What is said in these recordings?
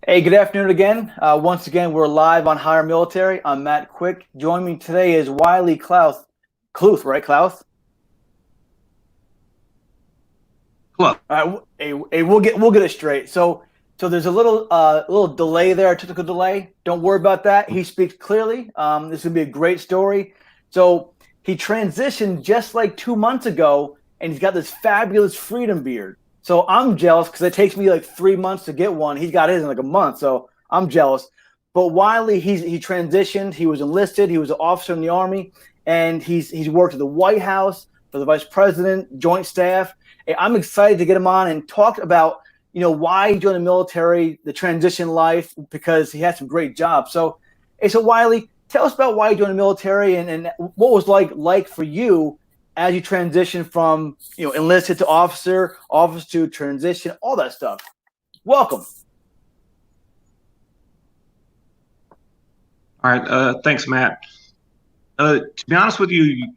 Hey, good afternoon again. Once again, we're live on HireMilitary. I'm Matt Quick. Joining me today is Wylie Clough. Clough, right, Clough? Clough. Hey, we'll get it straight. So there's a little delay there, a technical delay. Don't worry about that. He speaks clearly. This is gonna be a great story. So he transitioned just like 2 months ago, and he's got this fabulous freedom beard. So I'm jealous because it takes me like 3 months to get one. He's got his in like a month, so I'm jealous. But Wiley, he transitioned. He was enlisted. He was an officer in the Army, and he's worked at the White House for the Vice President, Joint Staff. Hey, I'm excited to get him on and talk about why he joined the military, the transition life, because he had some great jobs. So, hey, so Wiley, tell us about why you joined the military and what was like for you as you transition from enlisted to office to transition, all that stuff. Welcome. All right. Thanks, Matt. To be honest with you,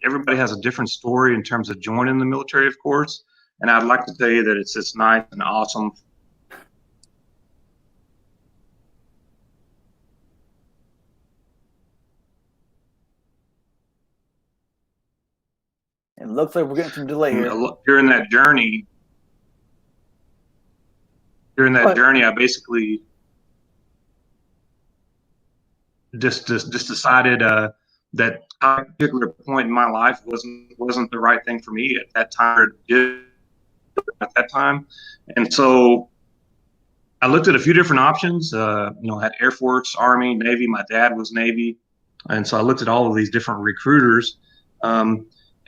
everybody has a different story in terms of joining the military, of course. And I'd like to tell you that it's nice and awesome. It looks like we're getting some delay here. During that journey, I basically just decided that a particular point in my life wasn't the right thing for me at that time. And so I looked at a few different options. Had Air Force, Army, Navy. My dad was Navy, and so I looked at all of these different recruiters.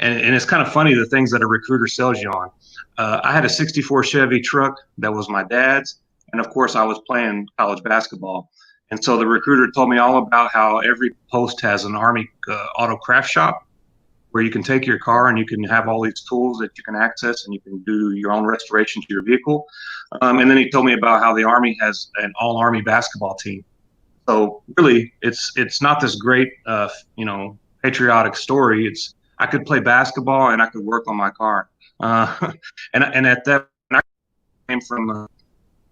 And it's kind of funny the things that a recruiter sells you on. I had a '64 Chevy truck that was my dad's, and of course I was playing college basketball. And so the recruiter told me all about how every post has an Army auto craft shop where you can take your car and you can have all these tools that you can access and you can do your own restoration to your vehicle. And then he told me about how the Army has an all-Army basketball team. So really, it's not this great, patriotic story. I could play basketball and I could work on my car. And at that, I came from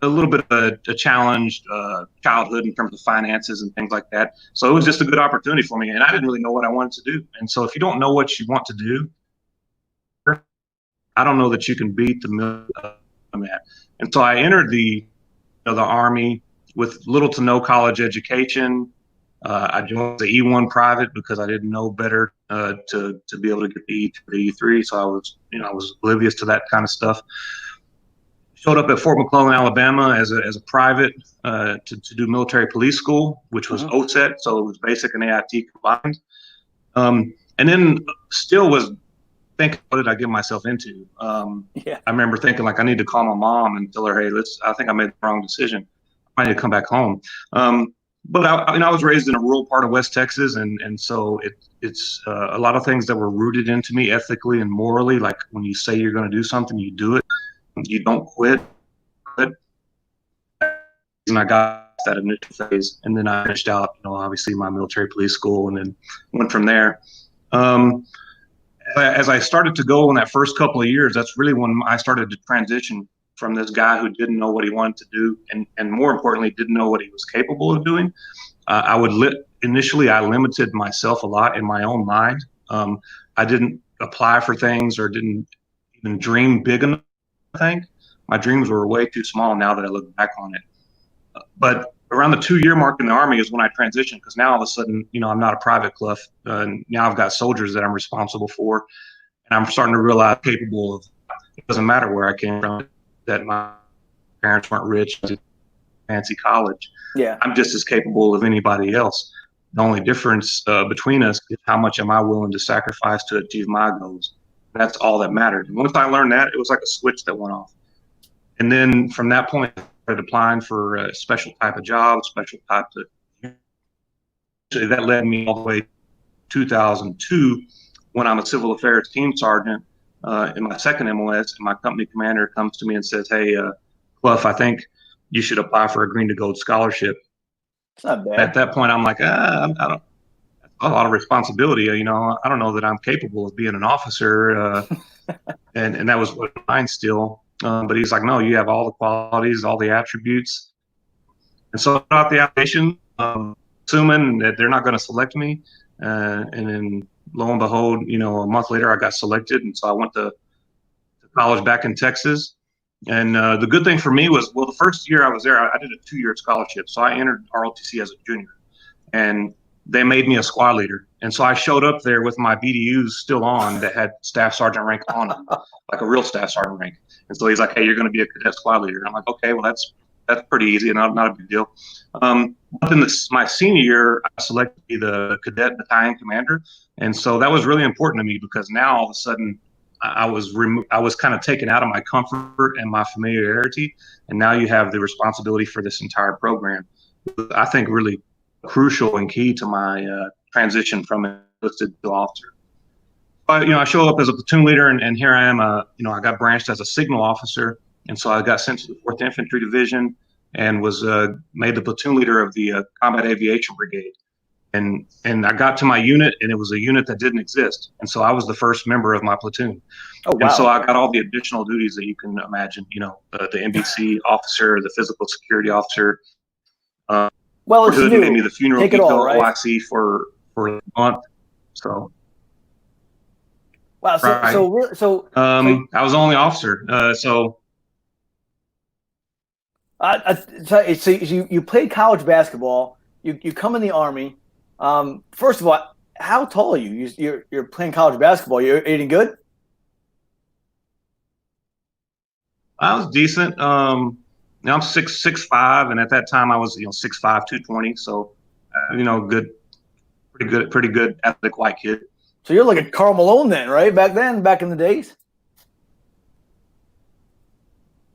a little bit of a challenged childhood in terms of finances and things like that. So it was just a good opportunity for me, and I didn't really know what I wanted to do. And so if you don't know what you want to do, I don't know that you can beat the military. And so I entered the Army with little to no college education. I joined the E1 private because I didn't know better to be able to get the E2 to E3. So I was oblivious to that kind of stuff. Showed up at Fort McClellan, Alabama as a private to do military police school, which was OSET, so it was basic and AIT combined. And then still was thinking, what did I get myself into? I remember thinking like I need to call my mom and tell her, hey, I think I made the wrong decision. I need to come back home. But I was raised in a rural part of West Texas, and so it's a lot of things that were rooted into me ethically and morally. Like when you say you're going to do something, you do it. You don't quit. And I got that initial phase, and then I finished out, obviously my military police school, and then went from there. As I started to go in that first couple of years, that's really when I started to transition from this guy who didn't know what he wanted to do, and more importantly, didn't know what he was capable of doing. Initially, I limited myself a lot in my own mind. I didn't apply for things or didn't even dream big enough. I think my dreams were way too small now that I look back on it. But around the 2-year mark in the Army is when I transitioned, because now all of a sudden, I'm not a private Clough. Now I've got soldiers that I'm responsible for, and I'm starting to realize capable of. It doesn't matter where I came from, that my parents weren't rich, fancy college. Yeah, I'm just as capable of anybody else. The only difference between us is how much am I willing to sacrifice to achieve my goals. That's all that mattered. And once I learned that, it was like a switch that went off. And then from that point, I started applying for a special type of job, special types of. So that led me all the way to 2002 when I'm a civil affairs team sergeant in my second MOS, and my company commander comes to me and says, hey, Clough, I think you should apply for a Green to Gold scholarship. it's not bad. At that point, I'm like, I don't. A lot of responsibility. I don't know that I'm capable of being an officer, and that was mine still. But he's like, no, you have all the qualities, all the attributes. And so I filled out the application, assuming that they're not going to select me. And then lo and behold, a month later I got selected. And so I went to college back in Texas. And the good thing for me was, well, the first year I was there, I did a 2-year scholarship. So I entered ROTC as a junior, and they made me a squad leader. And so I showed up there with my BDUs still on that had staff sergeant rank on them, like a real staff sergeant rank. And so he's like, "Hey, you're going to be a cadet squad leader." I'm like, "Okay, well, that's pretty easy and not a big deal." But then my senior year, I selected to be the cadet battalion commander. And so that was really important to me, because now all of a sudden I was kind of taken out of my comfort and my familiarity. And now you have the responsibility for this entire program. I think really crucial and key to my transition from enlisted to officer. But I show up as a platoon leader, and here I am. I got branched as a signal officer, and so I got sent to the 4th Infantry Division and was made the platoon leader of the Combat Aviation Brigade. And I got to my unit, and it was a unit that didn't exist, and so I was the first member of my platoon. Oh, wow. And so I got all the additional duties that you can imagine. The NBC officer, the physical security officer. Well, it's Hood new. made me the funeral Take it detail all, right? OIC for a month. So Wow. right. So I was the only officer. So you played college basketball. You come in the Army. First of all, how tall are you? You're playing college basketball. You're eating good? I was decent. I'm 6'5", and at that time I was 6'5", 220. So good, pretty good athletic white kid. So you're like a Karl Malone then, right? Back in the days.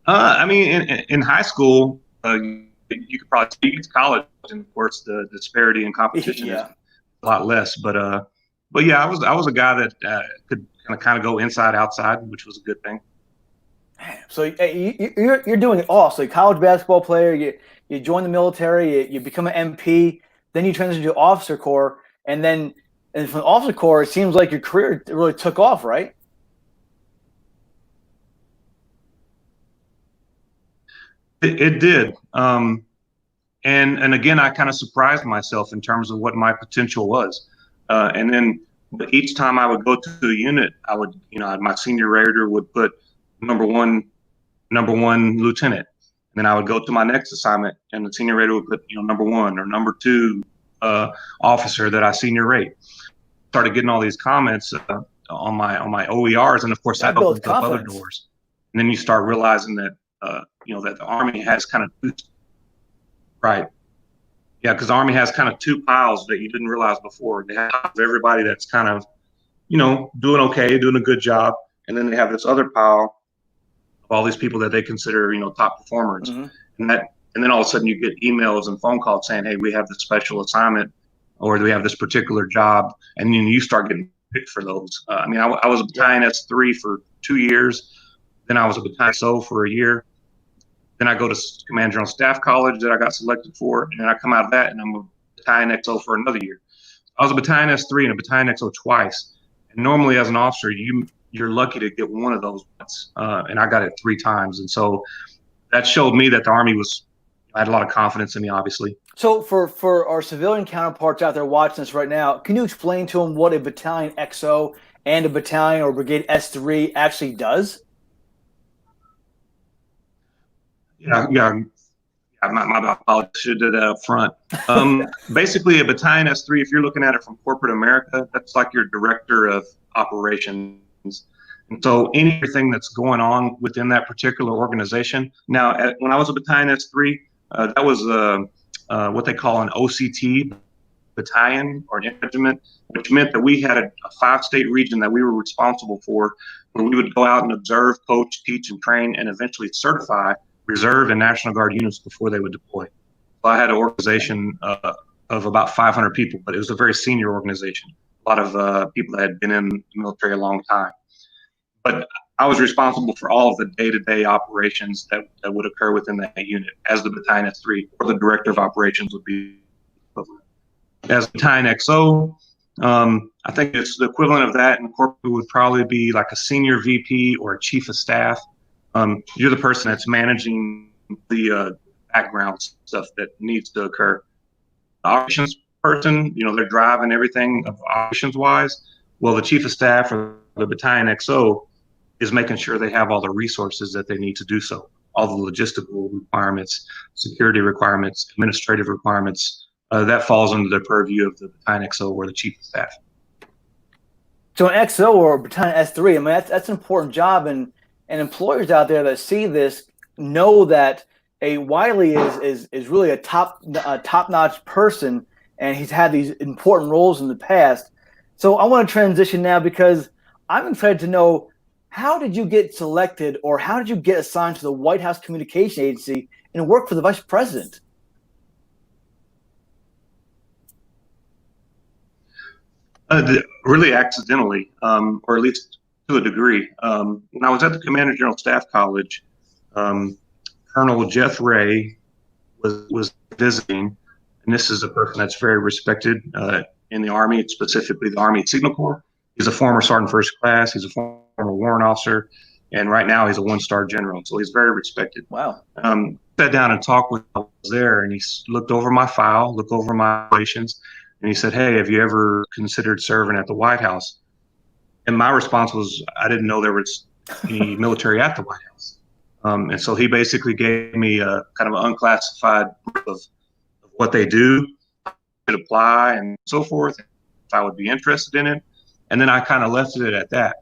I mean, in high school, you could probably speak to college, and of course the disparity in competition is a lot less. But yeah, I was a guy that could kind of go inside outside, which was a good thing. So you're doing it all. So college basketball player, you join the military, you become an MP, then you transition to officer corps, and from the officer corps, it seems like your career really took off, right? It did. And again, I kind of surprised myself in terms of what my potential was. And then each time I would go to a unit, I would, my senior rater would put number one lieutenant. And then I would go to my next assignment, and the senior rater would put, number 1 or number 2 officer that I senior rate. Started getting all these comments on my OERs, and of course that opens up other doors. And then you start realizing that that the Army has kind of two, right? Yeah, because the Army has kind of two piles that you didn't realize before. They have everybody that's kind of, doing okay, doing a good job, and then they have this other pile of all these people that they consider, top performers. Mm-hmm. And then all of a sudden you get emails and phone calls saying, "Hey, we have this special assignment, or we have this particular job," and then you start getting picked for those. I mean, I was a Battalion S3 for 2 years. Then I was a Battalion SO for a year. Then I go to Command General Staff College that I got selected for, and then I come out of that and I'm a Battalion XO for another year. I was a Battalion S3 and a Battalion XO twice. And normally as an officer, you're lucky to get one of those once, and I got it 3 times. And so that showed me that the Army had a lot of confidence in me, obviously. So for our civilian counterparts out there watching this right now, can you explain to them what a Battalion XO and a Battalion or Brigade S3 actually does? Yeah. My apologies. Should have did that up front. Basically, a Battalion S3, if you're looking at it from corporate America, that's like your director of operations. And so anything that's going on within that particular organization. Now, when I was a Battalion S3, that was what they call an OCT battalion or an regiment, which meant that we had a 5-state region that we were responsible for, where we would go out and observe, coach, teach, and train, and eventually certify Reserve and National Guard units before they would deploy. So I had an organization of about 500 people, but it was a very senior organization. A lot of people that had been in the military a long time. But I was responsible for all of the day-to-day operations that would occur within that unit as the Battalion S3, or the Director of Operations would be equivalent. As Battalion XO, I think it's the equivalent of that in corporate would probably be like a senior VP or a chief of staff. You're the person that's managing the background stuff that needs to occur. Operations person, they're driving everything of operations wise. Well, the chief of staff or the battalion XO is making sure they have all the resources that they need to do so, all the logistical requirements, security requirements, administrative requirements. That falls under the purview of the battalion XO or the chief of staff. So an XO or battalion S3, I mean, that's an important job, and employers out there that see this know that a Wylie is really a top-notch person, and he's had these important roles in the past. So I want to transition now because I'm excited to know, how did you get selected, or how did you get assigned to the White House Communication Agency and work for the Vice President? Really accidentally, or at least to a degree. When I was at the Commander General Staff College, Colonel Jeff Ray was visiting, and this is a person that's very respected in the Army, specifically the Army Signal Corps. He's a former Sergeant First Class. He's a former warrant officer, and right now he's a 1-star general. So he's very respected. Wow. Sat down and talked with him. I was there, and he looked over my file, looked over my operations, and he said, "Hey, have you ever considered serving at the White House?" And my response was, I didn't know there was any military at the White House. And so he basically gave me a kind of an unclassified brief of what they do, could apply, and so forth, if I would be interested in it. And then I kind of left it at that.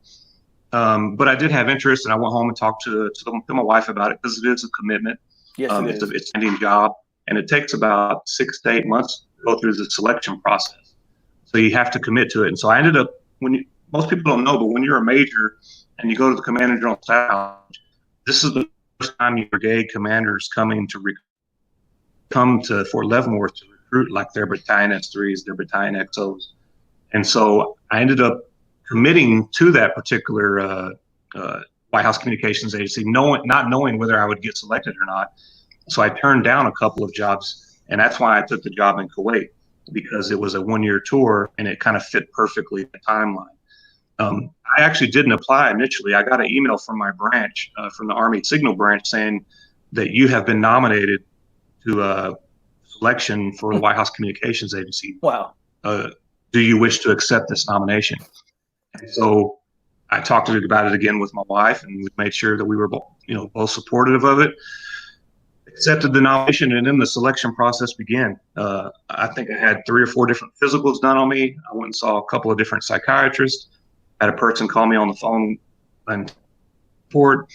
But I did have interest, and I went home and talked to my wife about it, because it is a commitment. Yes, it's a standing job, and it takes about 6 to 8 months to go through the selection process. So you have to commit to it. And so I ended up, most people don't know, but when you're a major and you go to the Commander General Staff College, this is the first time your brigade commanders come to Fort Leavenworth to recruit like their battalion S3s, their battalion XOs. And so I ended up committing to that particular White House Communications Agency, not knowing whether I would get selected or not. So I turned down a couple of jobs, and that's why I took the job in Kuwait, because it was a 1-year tour and it kind of fit perfectly the timeline. I actually didn't apply initially. I got an email from my branch, from the Army Signal branch, saying that you have been nominated to selection for the White House Communications Agency. Wow. Do you wish to accept this nomination? And so I talked about it again with my wife, and we made sure that we were both supportive of it. Accepted the nomination, and then the selection process began. I think I had 3 or 4 different physicals done on me. I went and saw a couple of different psychiatrists. Had a person call me on the phone and report,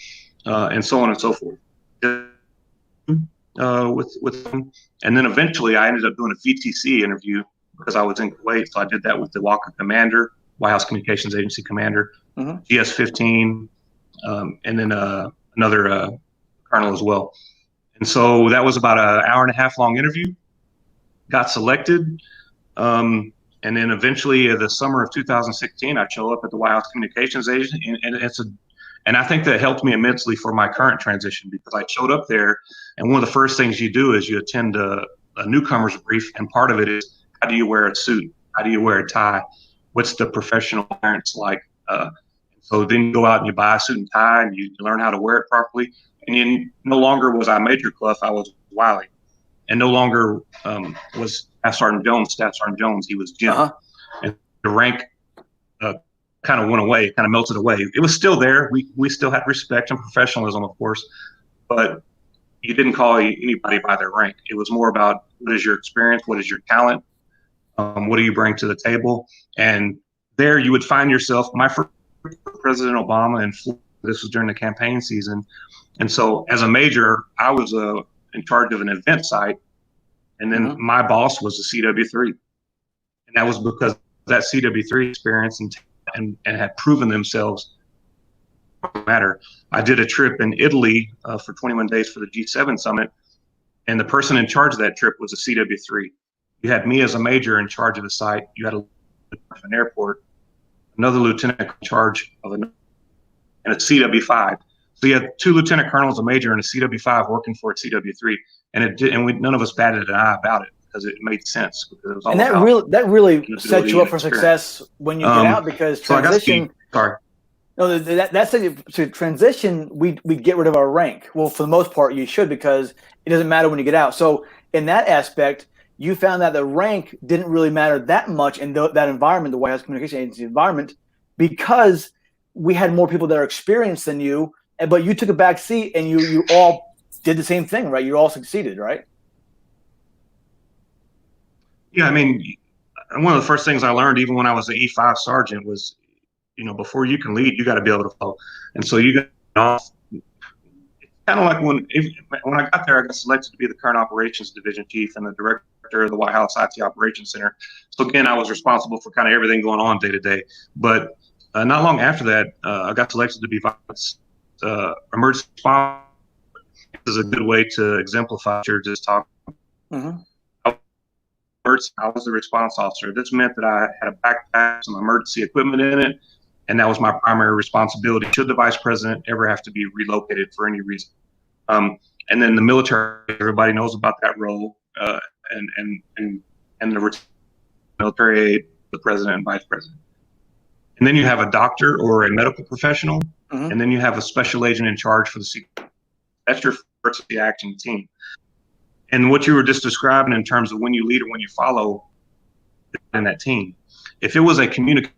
and so on and so forth. With them, and then eventually I ended up doing a VTC interview because I was in Kuwait. So I did that with the Walker Commander, White House Communications Agency Commander, GS-15, and then another colonel as well. And so that was about an hour-and-a-half long interview. Got selected. And then eventually, the summer of 2016, I showed up at the White House Communications Agency, and I think that helped me immensely for my current transition, because I showed up there, and one of the first things you do is you attend a newcomer's brief, and part of it is, how do you wear a suit? How do you wear a tie? What's the professional appearance like? So then you go out and you buy a suit and tie, and you learn how to wear it properly. And no longer was I Major Clough, I was Wylie. And no longer was Staff Sergeant Jones, he was Jim. And the rank kind of went away, kind of melted away. It was still there. We still had respect and professionalism, of course, but you didn't call anybody by their rank. It was more about, what is your experience? What is your talent? What do you bring to the table? And there you would find yourself, my first President Obama, and this was during the campaign season. And so as a major, I was in charge of an event site. And then my boss was a CW3. And that was because that CW3 experience and had proven themselves matter. I did a trip in Italy for 21 days for the G7 summit. And the person in charge of that trip was a CW3. You had me as a major in charge of the site. You had an airport, another lieutenant in charge of and a CW5. So you had 2 lieutenant colonels, a major, and a CW5 working for a CW3, and none of us batted an eye about it, because it made sense. Because it was all that really set you up for success when you get out, because transition. Sorry. No, that's to transition. We get rid of our rank. Well, for the most part, you should, because it doesn't matter when you get out. So in that aspect, you found that the rank didn't really matter that much in that environment, the White House Communication Agency environment, because we had more people that are experienced than you. But you took a back seat, and you all did the same thing, right? You all succeeded, right? Yeah, I mean, one of the first things I learned, even when I was an E5 sergeant, was, before you can lead, you got to be able to follow. And so you got kind of like when I got there, I got selected to be the current operations division chief and the director of the White House IT Operations Center. So again, I was responsible for kind of everything going on day to day. But not long after that, I got selected to be vice emergency response. This is a good way to exemplify what you're just talking. Mm-hmm. I was the response officer. This meant that I had a backpack, some emergency equipment in it, and that was my primary responsibility should the vice president ever have to be relocated for any reason. And then the military, everybody knows about that role, and the military aide, the president and vice president. And then you have a doctor or a medical professional, Mm-hmm. and then you have a special agent in charge for the secret. That's your first reaction team. And what you were just describing in terms of when you lead or when you follow in that team, if it was a communication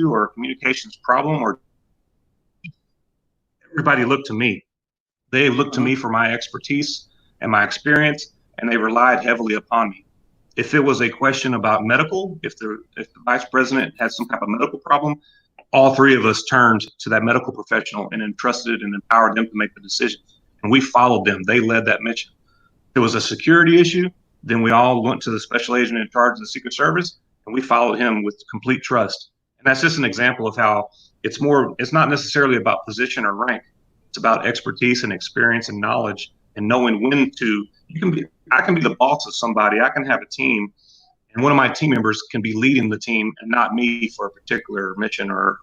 or a communications problem, or everybody looked to me. They looked to me for my expertise and my experience, and they relied heavily upon me. If it was a question about medical, if the vice president had some type of medical problem, all three of us turned to that medical professional and entrusted and empowered them to make the decision. And we followed them. They led that mission. If it was a security issue, then we all went to the special agent in charge of the Secret Service, and we followed him with complete trust. And that's just an example of how it's not necessarily about position or rank. It's about expertise and experience and knowledge and knowing when to, I can be the boss of somebody. I can have a team, and one of my team members can be leading the team and not me for a particular mission or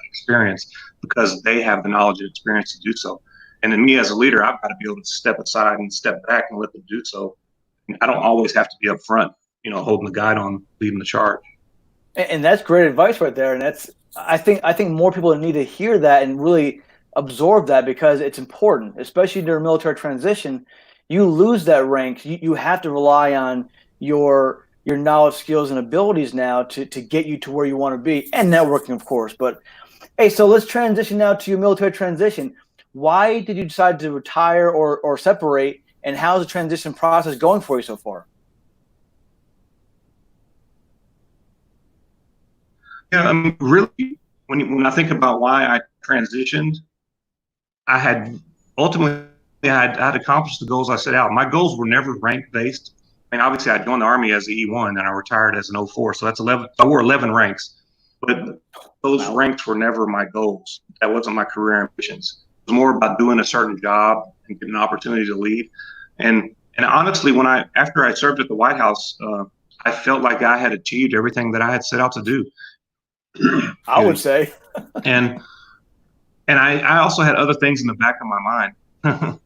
experience, because they have the knowledge and experience to do so. And then me as a leader, I've got to be able to step aside and step back and let them do so. And I don't always have to be up front, holding the guide on, leading the charge. And that's great advice right there. And I think more people need to hear that and really absorb that, because it's important, especially during military transition. You lose that rank. You have to rely on your knowledge, skills, and abilities now to get you to where you want to be, and networking, of course. But hey, so let's transition now to your military transition. Why did you decide to retire or separate, and how's the transition process going for you so far? Yeah, really, when I think about why I transitioned, I had accomplished the goals I set out. My goals were never rank based. I mean, obviously, I joined the Army as an E1 and I retired as an 04, so that's 11. I wore 11 ranks, but those ranks were never my goals. That wasn't my career ambitions. It was more about doing a certain job and getting an opportunity to lead. And honestly, after I served at the White House, I felt like I had achieved everything that I had set out to do. I would say. and I also had other things in the back of my mind.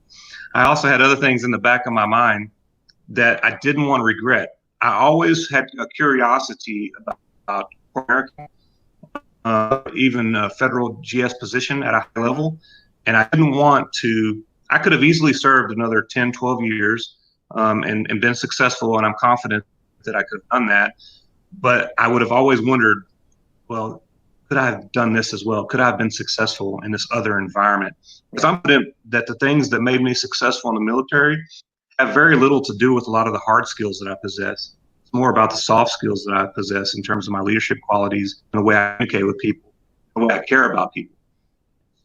I also had other things in the back of my mind that I didn't want to regret. I always had a curiosity about American, even a federal GS position at a high level. And I didn't want to, I could have easily served another 10, 12 years and been successful. And I'm confident that I could have done that. But I would have always wondered, well, could I have done this as well? Could I have been successful in this other environment? Because I'm confident that the things that made me successful in the military have very little to do with a lot of the hard skills that I possess. It's more about the soft skills that I possess in terms of my leadership qualities and the way I communicate with people, the way I care about people.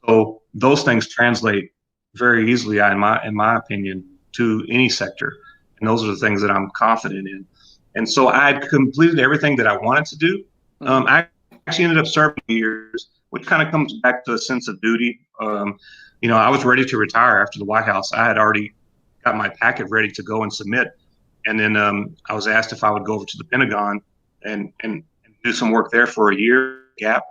So those things translate very easily, in my opinion, to any sector. And those are the things that I'm confident in. And so I had completed everything that I wanted to do. I actually ended up serving years, which kind of comes back to a sense of duty. I was ready to retire after the White House. I had already got my packet ready to go and submit. And then I was asked if I would go over to the Pentagon and do some work there for a year gap.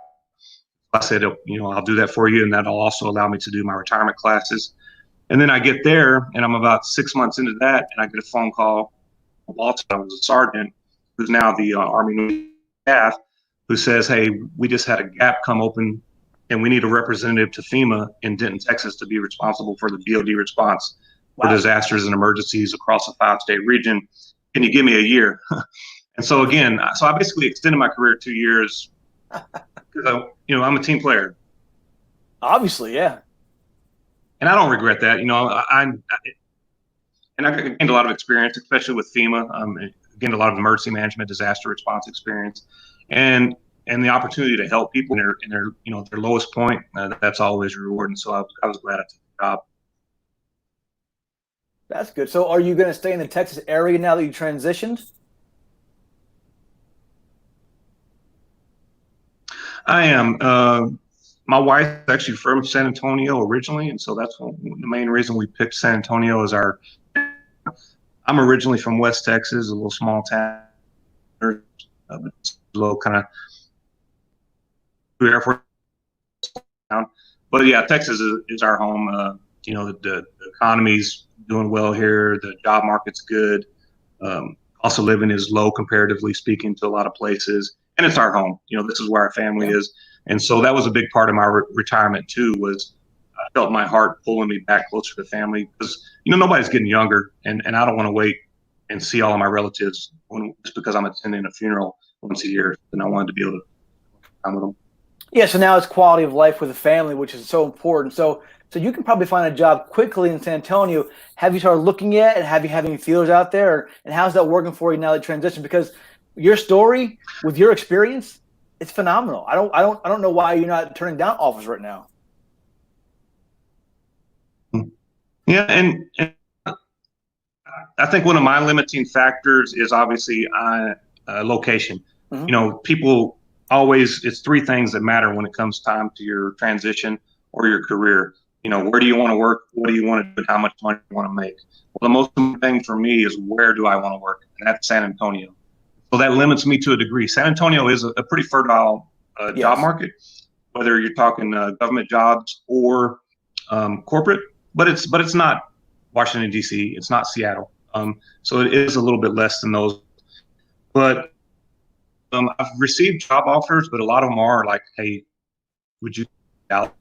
I said, I'll do that for you, and that'll also allow me to do my retirement classes. And then I get there, and I'm about 6 months into that, and I get a phone call from Walter, I was a sergeant, who's now the Army staff, who says, hey, we just had a gap come open and we need a representative to FEMA in Denton, Texas, to be responsible for the DoD response for Wow. disasters and emergencies across a 5-state region. Can you give me a year? And so again, I basically extended my career 2 years because I'm a team player. Obviously, yeah. And I don't regret that. I gained a lot of experience, especially with FEMA. Gained a lot of emergency management, disaster response experience, and the opportunity to help people in their their lowest point. That's always rewarding. So I was glad I took the job. That's good. So are you going to stay in the Texas area now that you transitioned? I am. My wife's actually from San Antonio originally, and so that's the main reason we picked San Antonio as our. I'm originally from West Texas, a little small town, a little kind of Air Force town. But yeah, Texas is our home. The economy's doing well here. The job market's good. Also, living is low comparatively speaking to a lot of places, and it's our home. This is where our family is, and so that was a big part of my retirement too. Was I felt my heart pulling me back closer to family because nobody's getting younger, and I don't want to wait and see all of my relatives just because I'm attending a funeral once a year. And I wanted to be able to time with them. Yeah, so now it's quality of life with a family, which is so important. So you can probably find a job quickly in San Antonio. Have you started looking yet, and have you had any feelers out there? And how's that working for you now that transition? Because your story with your experience, it's phenomenal. I don't know why you're not turning down offers right now. Yeah, and I think one of my limiting factors is obviously location. Mm-hmm. People always, it's three things that matter when it comes time to your transition or your career. Where do you want to work? What do you want to do? And how much money do you want to make? Well, the most important thing for me is where do I want to work? And that's San Antonio. So that limits me to a degree. San Antonio is a pretty fertile job market, whether you're talking government jobs or corporate, but it's not Washington, D.C. It's not Seattle. So it is a little bit less than those. But I've received job offers, but a lot of them are like, hey, would you out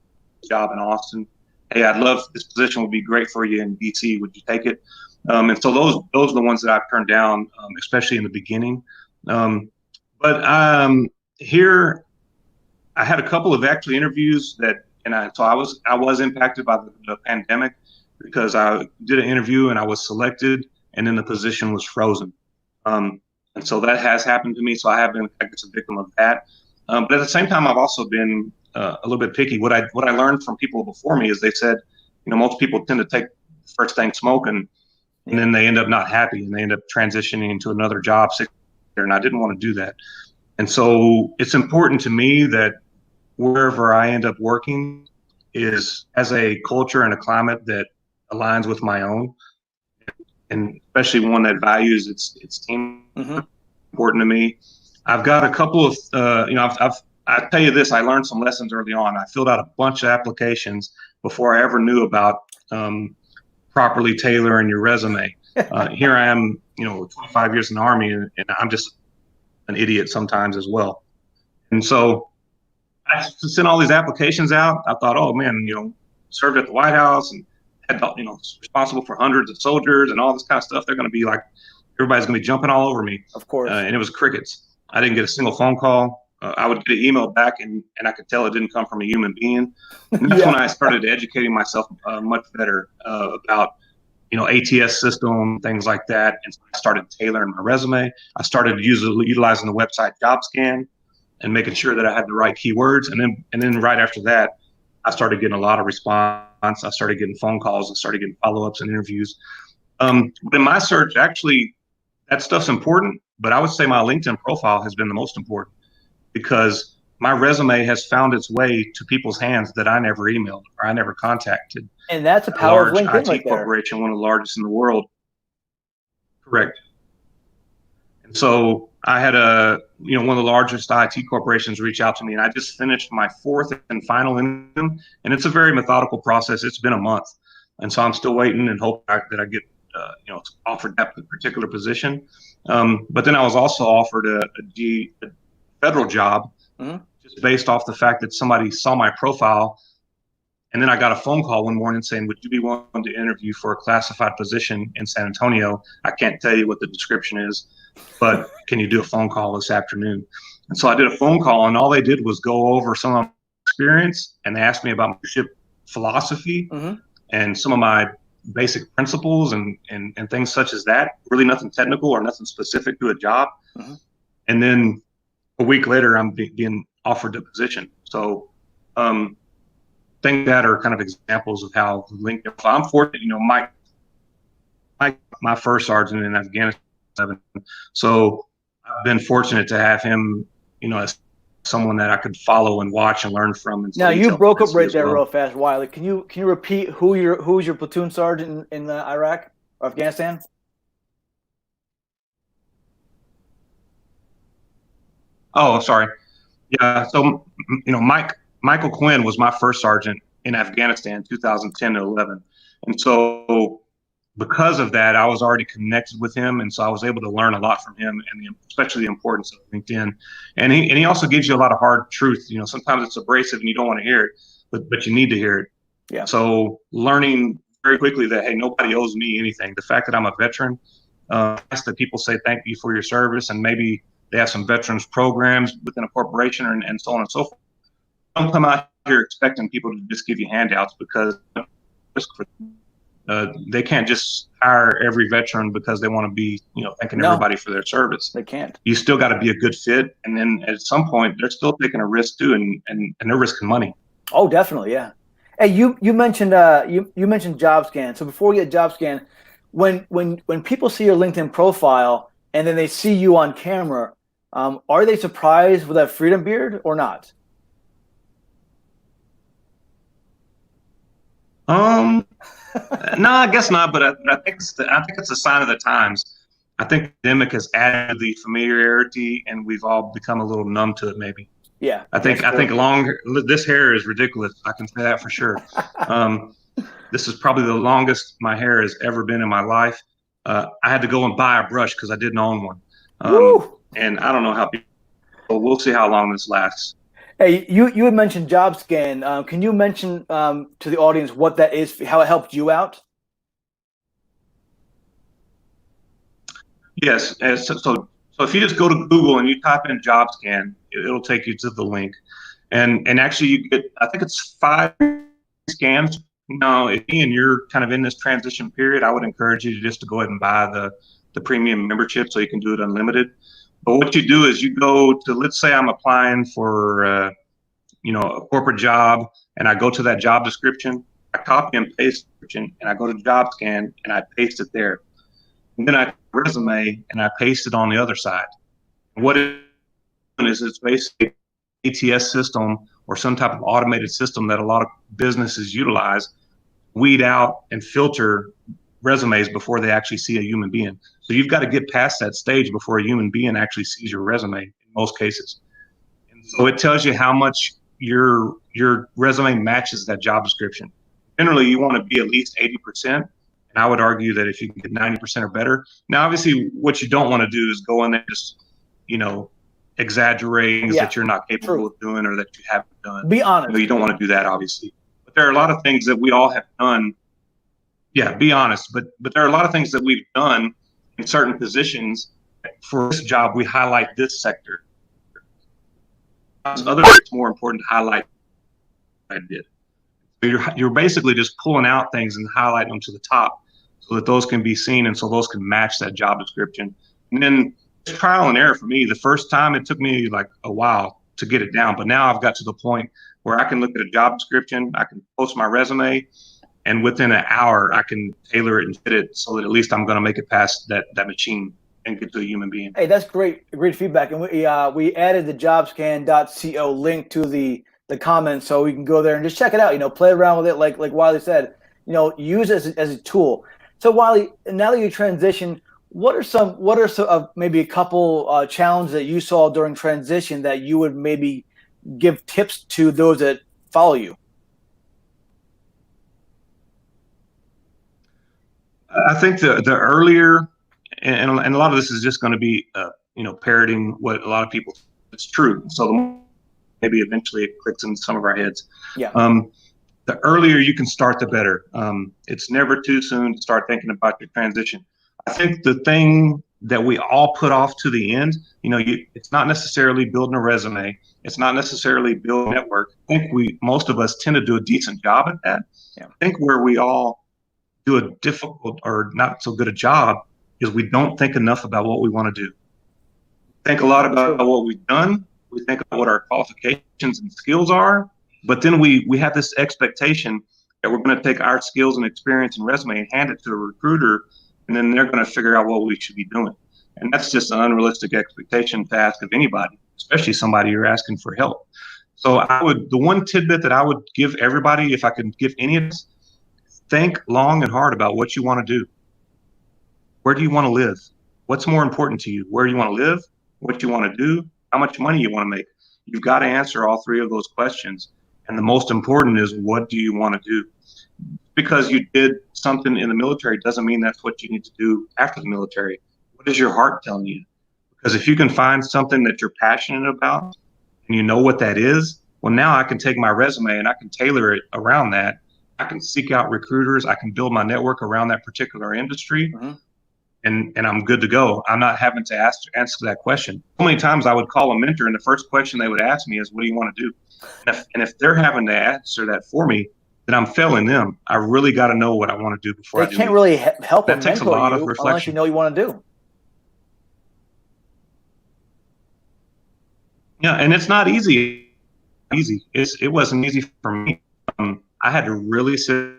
job in Austin? Hey, I'd love this position would be great for you in DC. Would you take it? And so those are the ones that I've turned down, especially in the beginning. But here, I had a couple of actually interviews so I was impacted by the pandemic because I did an interview and I was selected, and then the position was frozen. And so that has happened to me. So I have been, I guess, a victim of that. But at the same time, I've also been a little bit picky. What I learned from people before me is they said, most people tend to take first thing smoking, and then they end up not happy, and they end up transitioning into another job 6 years. And I didn't want to do that. And so it's important to me that wherever I end up working is as a culture and a climate that aligns with my own, and especially one that values its team. Mm-hmm. Important to me. I've got a couple of, I tell you this, I learned some lessons early on. I filled out a bunch of applications before I ever knew about properly tailoring your resume. Here I am, 25 years in the Army, and I'm just an idiot sometimes as well. And so I sent all these applications out. I thought, oh man, served at the White House and had, responsible for hundreds of soldiers and all this kind of stuff. They're going to be like, everybody's going to be jumping all over me. Of course. And it was crickets. I didn't get a single phone call. I would get an email back, and I could tell it didn't come from a human being. And that's when I started educating myself much better about, ATS system, things like that. And so I started tailoring my resume. I started utilizing the website JobScan and making sure that I had the right keywords. And then right after that, I started getting a lot of response. I started getting phone calls. I started getting follow-ups and interviews. But in my search, actually, that stuff's important, but I would say my LinkedIn profile has been the most important because my resume has found its way to people's hands that I never emailed or I never contacted. And that's a power of LinkedIn IT right there. corporation, one of the largest in the world. Correct. And so I had one of the largest IT corporations reach out to me, and I just finished my fourth and final interview, and it's a very methodical process. It's been a month, and so I'm still waiting and hope that I get offered that particular position. But then I was also offered a federal job just based off the fact that somebody saw my profile. And then I got a phone call one morning saying, would you be willing to interview for a classified position in San Antonio? I can't tell you what the description is, but can you do a phone call this afternoon? And so I did a phone call, and all they did was go over some of my experience, and they asked me about my leadership philosophy and some of my basic principles and things such as that. Really nothing technical or nothing specific to a job. And then a week later, I'm being offered the position. So things that are kind of examples of how LinkedIn. I'm fortunate, you know, Mike, my first sergeant in Afghanistan. So I've been fortunate to have him, you know, as someone that I could follow and watch and learn from. And now you broke up right there real fast, Wylie. Can you repeat who's your platoon sergeant in Iraq or Afghanistan? Oh, sorry. Yeah. So, you know, Michael Quinn was my first sergeant in Afghanistan, 2010 to 11. And so because of that, I was already connected with him. And so I was able to learn a lot from him, and especially the importance of LinkedIn. And he also gives you a lot of hard truth. You know, sometimes it's abrasive and you don't want to hear it, but you need to hear it. Yeah. So learning very quickly that, hey, nobody owes me anything. The fact that I'm a veteran, that people say thank you for your service, and maybe they have some veterans programs within a corporation and so on and so forth. Don't come out here expecting people to just give you handouts, because they can't just hire every veteran because they want to be, you know, thanking everybody for their service. They can't. You still got to be a good fit, and then at some point they're still taking a risk too, and they're risking money. Oh, definitely, yeah. Hey, you mentioned you mentioned JobScan. So before we get JobScan, when people see your LinkedIn profile and then they see you on camera, are they surprised with that freedom beard or not? No, I guess not. But I think it's a sign of the times. I think the pandemic has added the familiarity, and we've all become a little numb to it. Maybe. Yeah. I think this hair is ridiculous. I can say that for sure. This is probably the longest my hair has ever been in my life. I had to go and buy a brush because I didn't own one. And I don't know how people. We'll see how long this lasts. Hey, you had mentioned JobScan. Can you mention to the audience what that is, how it helped you out? Yes. So if you just go to Google and you type in JobScan, it'll take you to the link. And actually you get, I think it's 5 scans. Now, if you're kind of in this transition period, I would encourage you to go ahead and buy the premium membership so you can do it unlimited. But what you do is you go to, let's say I'm applying for, a corporate job, and I go to that job description, I copy and paste the description, and I go to JobScan and I paste it there. And then I resume and I paste it on the other side. And what it is, it's basically ATS system or some type of automated system that a lot of businesses utilize, weed out and filter resumes before they actually see a human being. So you've got to get past that stage before a human being actually sees your resume in most cases. And so it tells you how much your resume matches that job description. Generally, you want to be at least 80%. And I would argue that if you can get 90% or better. Now, obviously, what you don't want to do is go in there and just, exaggerate things that you're not capable of doing or that you haven't done. Be honest. You don't want to do that, obviously. But there are a lot of things that we all have done. Yeah, be honest. But there are a lot of things that we've done in certain positions. For this job, we highlight this sector. Otherwise, it's more important to highlight what I did. So you're basically just pulling out things and highlighting them to the top so that those can be seen and so those can match that job description. And then it's trial and error for me. The first time it took me like a while to get it down, but now I've got to the point where I can look at a job description, I can post my resume, and within an hour I can tailor it and fit it so that at least I'm going to make it past that machine and get to a human being. Hey, that's great feedback. And we added the jobscan.co link to the comments, so you can go there and just check it out. Play around with it, like Wylie said. Use it as a tool. So Wylie, now that you transition, what are some maybe a couple challenges that you saw during transition that you would maybe give tips to those that follow you? I think the earlier, and a lot of this is just going to be parroting what a lot of people. It's true. So maybe eventually it clicks in some of our heads. Yeah. The earlier you can start, the better. It's never too soon to start thinking about your transition. I think the thing that we all put off to the end, it's not necessarily building a resume. It's not necessarily building a network. I think most of us tend to do a decent job at that. Yeah. I think where we all do a difficult or not so good a job is we don't think enough about what we want to do. Think a lot about what we've done. We think about what our qualifications and skills are, but then we have this expectation that we're going to take our skills and experience and resume and hand it to a recruiter, and then they're going to figure out what we should be doing. And that's just an unrealistic expectation to ask of anybody, especially somebody you're asking for help. So the one tidbit that I would give everybody, if I could give any of this, think long and hard about what you want to do. Where do you want to live? What's more important to you? Where do you want to live? What you want to do? How much money you want to make? You've got to answer all three of those questions. And the most important is, what do you want to do? Because you did something in the military doesn't mean that's what you need to do after the military. What is your heart telling you? Because if you can find something that you're passionate about and you know what that is, well, now I can take my resume and I can tailor it around that. I can seek out recruiters. I can build my network around that particular industry. Mm-hmm. And I'm good to go. I'm not having to answer that question. So many times I would call a mentor and the first question they would ask me is, what do you want to do? And if they're having to answer that for me, then I'm failing them. I really got to know what I want to do before they can't really help that takes a lot of reflection. Unless you know what you want to do. Yeah, and it's not easy. It wasn't easy for me. I had to really sit,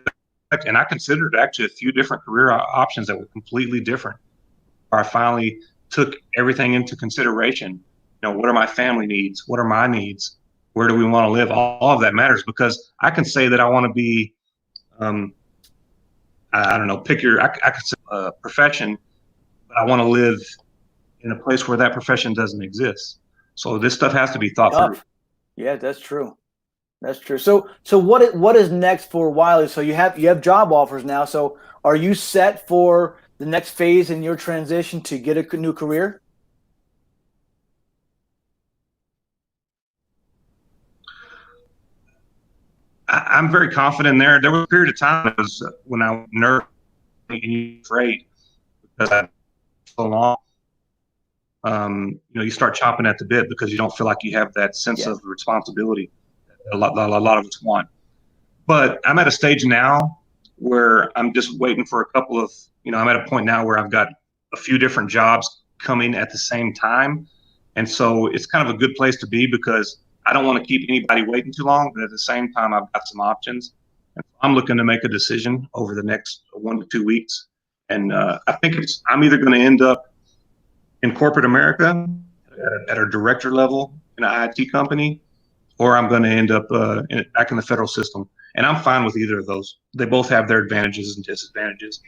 and I considered actually a few different career options that were completely different. I finally took everything into consideration. What are my family needs? What are my needs? Where do we want to live? All of that matters, because I can say that I want to be, I don't know, I could say a profession, but I want to live in a place where that profession doesn't exist. So this stuff has to be thought through. Yeah, that's true. That's true. So what is next for Wylie? So you have job offers now. So are you set for the next phase in your transition to get a new career? I'm very confident there. There was a period of time when I was nervous and afraid because I so long. You start chopping at the bit because you don't feel like you have that sense of responsibility that a lot of us want. But I'm at a stage now where I'm just waiting for a couple of, I'm at a point now where I've got a few different jobs coming at the same time. And so it's kind of a good place to be, because I don't want to keep anybody waiting too long, but at the same time, I've got some options. And I'm looking to make a decision over the next 1 to 2 weeks. And I think I'm either going to end up in corporate America at a director level in an IT company, or I'm going to end up back in the federal system. And I'm fine with either of those. They both have their advantages and disadvantages,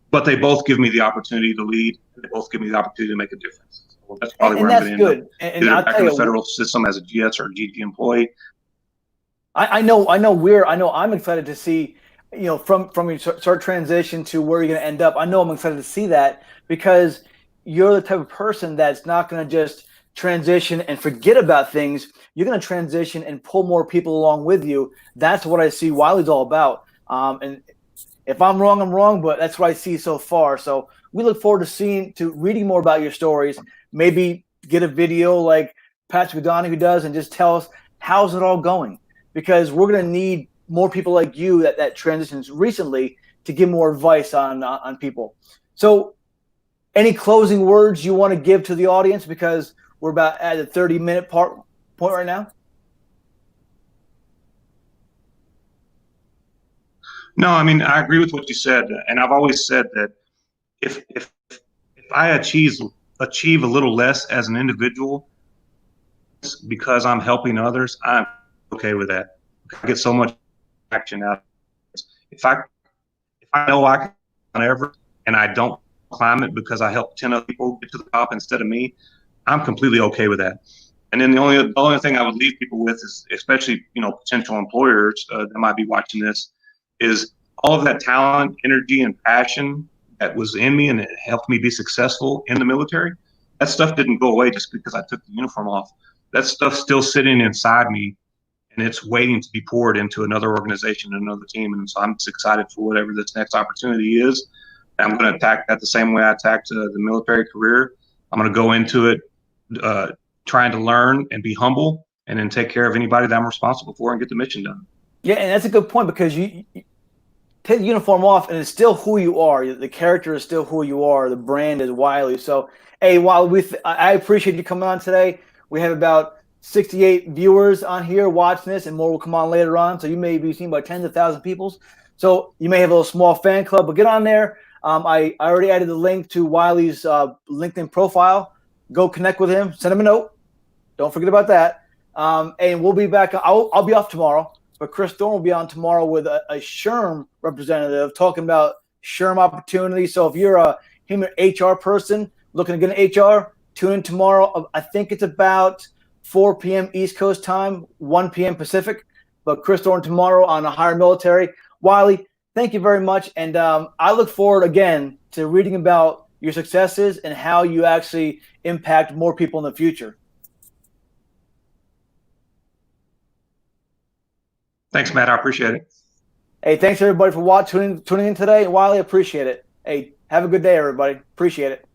but they both give me the opportunity to lead. And they both give me the opportunity to make a difference. So that's probably where I'm going to end up. And I'll back in the federal system as a GS or a GT employee. I know I'm excited to see, from your start transition to where you're going to end up. I know I'm excited to see that, because you're the type of person that's not going to just transition and forget about things. You're going to transition and pull more people along with you. That's what I see Wylie's all about. And if I'm wrong, I'm wrong, but that's what I see so far. So we look forward to reading more about your stories. Maybe get a video like Patrick O'Donoghue does and just tell us, how's it all going? Because we're going to need more people like you that transitions recently to give more advice on people. So any closing words you want to give to the audience, because we're about at the 30-minute point right now? No, I mean, I agree with what you said. And I've always said that if I achieve a little less as an individual because I'm helping others, I'm okay with that. I get so much action out of it. If I know I can climb Everest and I don't climb it because I help 10 other people get to the top instead of me, I'm completely okay with that. And then the only thing I would leave people with is, especially potential employers that might be watching this, is all of that talent, energy, and passion that was in me and it helped me be successful in the military. That stuff didn't go away just because I took the uniform off. that stuff's still sitting inside me, and it's waiting to be poured into another organization, another team. And so I'm just excited for whatever this next opportunity is. I'm going to attack that the same way I attacked the military career. I'm going to go into it trying to learn and be humble, and then take care of anybody that I'm responsible for and get the mission done. Yeah, and that's a good point, because you take the uniform off and it's still who you are. The character is still who you are. The brand is Wylie. So, hey, I appreciate you coming on today. We have about 68 viewers on here watching this, and more will come on later on. So you may be seen by tens of thousands of people. So you may have a little small fan club, but get on there. I already added the link to Wylie's LinkedIn profile. Go connect with him. Send him a note. Don't forget about that. And we'll be back. I'll be off tomorrow, but Chris Thorne will be on tomorrow with a SHRM representative talking about SHRM opportunities. So if you're a human HR person looking to get an HR, tune in tomorrow. I think it's about 4 p.m. East Coast time, 1 p.m. Pacific. But Chris Thorne tomorrow on the HireMilitary. Wylie, thank you very much. And I look forward, again, to reading about your successes and how you actually impact more people in the future. Thanks, Matt. I appreciate it. Hey, thanks everybody for tuning in today. Wylie, appreciate it. Hey, have a good day, everybody. Appreciate it.